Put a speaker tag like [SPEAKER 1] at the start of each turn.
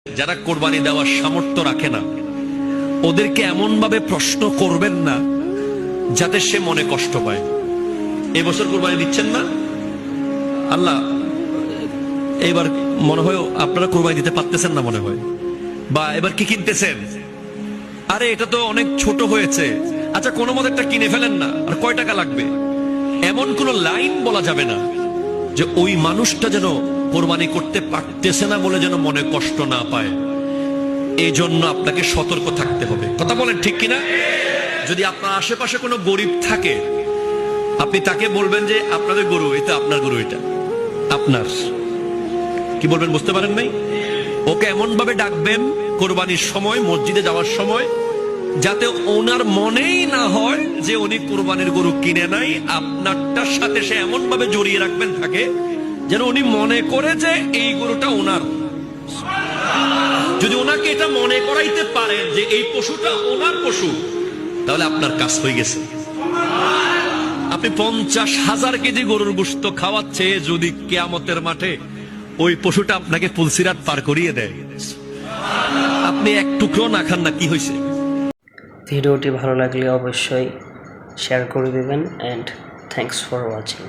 [SPEAKER 1] যারা কোরবানি দেওয়ার সামর্থ্য রাখে না ওদেরকে এমন ভাবে প্রশ্ন করবেন না যাতে সে মনে কষ্ট পায়। এবছর কোরবানি দিচ্ছেন না, আল্লাহ এবার মনে হয় আপনারা কোরবানি দিতে পারতেছেন না মনে হয়, বা এবার কি কিনতেছেন, আরে এটা তো অনেক ছোট হয়েছে, আচ্ছা কোনো মতে একটা কিনে ফেলেন না, আর কয় টাকা লাগবে। এমন কোন লাইন বলা যাবে না যে ওই মানুষটা যেন কোরবানি করতে পারতেছে না বলে যেন মনে কষ্ট না পায়। এই জন্য আপনাকে সতর্ক থাকতে হবে। কথা বলেন ঠিক কিনা? যদি আপনার আশেপাশে কোনো গরিব থাকে আপনি তাকে বলবেন যে আপনাদের গরু এটা, আপনার গরু এটা আপনার, কি বলবেন বুঝতে পারেন নাই? ওকে এমন ভাবে ডাকবেন কোরবানির সময়, মসজিদে যাওয়ার সময়, যাতে ওনার মনেই না হয় যে উনি কোরবানির গরু কিনে নাই। আপনারটার সাথে সে এমন ভাবে জড়িয়ে রাখবেন থাকে যেন উনি মনে করে যে এই গরুটা ওনার। যদি ওনাকে এটা মনে করাইতে পারেন যে এই পশুটা ওনার পশু, তাহলে আপনার কাজ হয়ে গেছে। আপনি 50,000 কেজি গরুর গোশত খাওয়াচ্ছে, যদি কিয়ামতের মাঠে ওই পশুটা আপনাকে পুলসিরাত পার করিয়ে দেয়, আপনি এক টুকরো না খান না, কি হয়েছে?
[SPEAKER 2] ভিডিওটি ভালো লাগলে অবশ্যই শেয়ার করে দেবেন, অ্যান্ড থ্যাঙ্কস ফর ওয়াচিং।